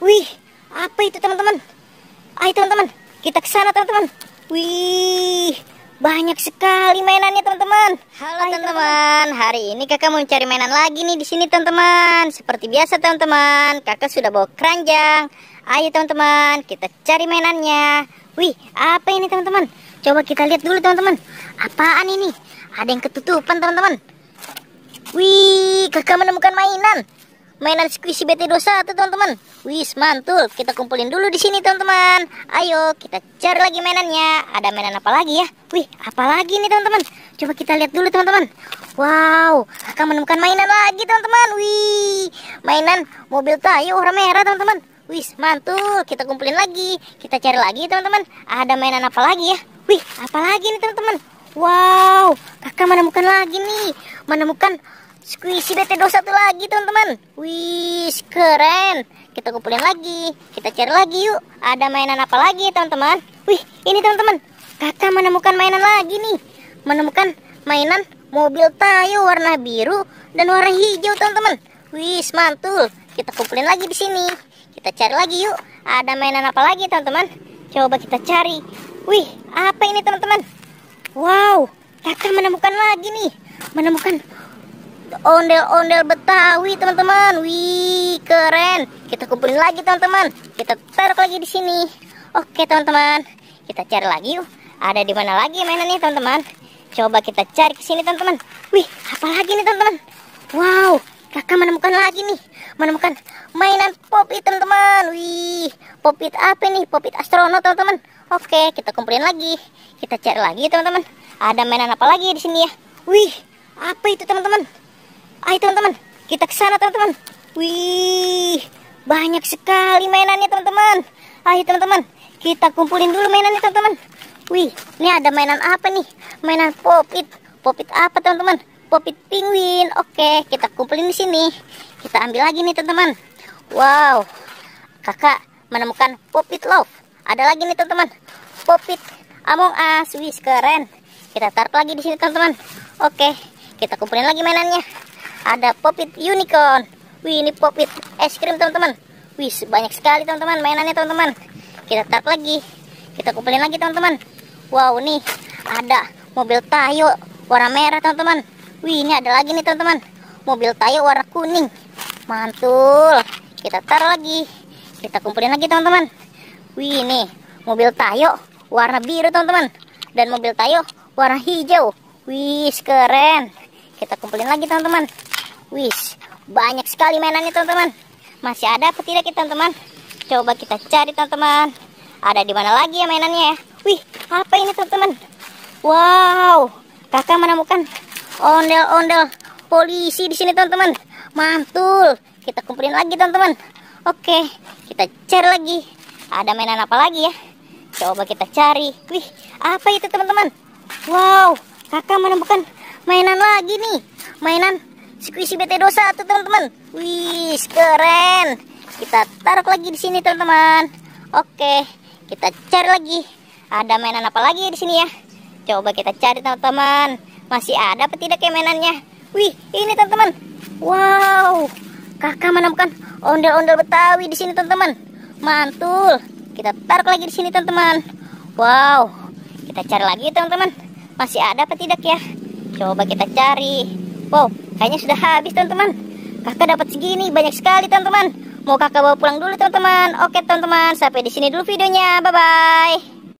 Wih, apa itu teman-teman? Ayo teman-teman, kita ke sana teman-teman. Wih, banyak sekali mainannya teman-teman. Halo teman-teman, hari ini kakak mau cari mainan lagi nih di sini teman-teman. Seperti biasa teman-teman, kakak sudah bawa keranjang. Ayo teman-teman, kita cari mainannya. Wih, apa ini teman-teman? Coba kita lihat dulu teman-teman. Apaan ini? Ada yang ketutupan teman-teman. Wih, kakak menemukan mainan Squishy BT21 teman-teman. Wih, mantul. Kita kumpulin dulu di sini teman-teman. Ayo kita cari lagi mainannya. Ada mainan apa lagi ya? Wih, apa lagi nih teman-teman? Coba kita lihat dulu teman-teman. Wow, kakak menemukan mainan lagi teman-teman. Wih, mainan mobil Tayo warna merah teman-teman. Wih, mantul. Kita kumpulin lagi. Kita cari lagi teman-teman. Ada mainan apa lagi ya? Wih, apa lagi nih teman-teman? Wow, kakak menemukan lagi nih. Menemukan Squishy BT21 lagi teman-teman. Wih, keren. Kita kumpulin lagi. Kita cari lagi yuk. Ada mainan apa lagi teman-teman? Wih, ini teman-teman. Kakak menemukan mainan lagi nih. Menemukan mainan mobil Tayo warna biru dan warna hijau teman-teman. Wih, mantul. Kita kumpulin lagi di sini. Kita cari lagi yuk. Ada mainan apa lagi teman-teman? Coba kita cari. Wih, apa ini teman-teman? Wow, kakak menemukan lagi nih. Menemukan ondel-ondel Betawi teman-teman. Wih, keren. Kita kumpulin lagi teman-teman. Kita taruh lagi di sini. Oke teman-teman, kita cari lagi yuk. Ada di mana lagi mainannya teman-teman? Coba kita cari ke sini teman-teman. Wih, apa lagi nih teman-teman? Wow, kakak menemukan lagi nih. Menemukan mainan Pop-It teman-teman. Wih, Pop-It apa nih? Pop-It astronot teman-teman. Oke, kita kumpulin lagi. Kita cari lagi teman-teman. Ada mainan apa lagi di sini ya? Wih, apa itu teman-teman? Ayo teman-teman, kita ke sana teman-teman. Wih, banyak sekali mainannya teman-teman. Ayo teman-teman, kita kumpulin dulu mainannya teman-teman. Wih, ini ada mainan apa nih? Mainan Pop-It. Pop-It apa teman-teman? Pop-It penguin. Oke, kita kumpulin di sini. Kita ambil lagi nih teman-teman. Wow, kakak menemukan Pop-It Love. Ada lagi nih teman-teman. Pop-It Among Us. Wih, keren. Kita taruh lagi di sini teman-teman. Oke, kita kumpulin lagi mainannya. Ada Pop-It Unicorn. Wih, ini Pop-It es krim teman-teman. Wih, banyak sekali teman-teman mainannya teman-teman. Kita taruh lagi. Kita kumpulin lagi teman-teman. Wow, nih ada mobil Tayo warna merah teman-teman. Wih, ini ada lagi nih teman-teman. Mobil Tayo warna kuning. Mantul. Kita taruh lagi. Kita kumpulin lagi teman-teman. Wih, nih mobil Tayo warna biru teman-teman. Dan mobil Tayo warna hijau. Wih, keren. Kita kumpulin lagi teman-teman. Wih, banyak sekali mainannya teman-teman. Masih ada apa tidak kita teman-teman? Coba kita cari teman-teman. Ada di mana lagi ya mainannya ya? Wih, apa ini teman-teman? Wow, kakak menemukan ondel-ondel polisi di sini teman-teman. Mantul. Kita kumpulin lagi teman-teman. Oke, kita cari lagi. Ada mainan apa lagi ya? Coba kita cari. Wih, apa itu teman-teman? Wow, kakak menemukan mainan lagi nih. Mainan Squishy BT21 teman-teman. Wih, keren. Kita taruh lagi di sini teman-teman. Oke, kita cari lagi. Ada mainan apa lagi di sini ya? Coba kita cari teman-teman. Masih ada apa tidak ya mainannya? Wih, ini teman-teman. Wow, kakak menemukan ondel-ondel Betawi di sini teman-teman. Mantul. Kita taruh lagi di sini teman-teman. Wow, kita cari lagi teman-teman. Masih ada apa tidak ya? Coba kita cari. Wow, kayaknya sudah habis teman-teman. Kakak dapat segini banyak sekali teman-teman. Mau kakak bawa pulang dulu teman-teman. Oke teman-teman, sampai di sini dulu videonya. Bye bye.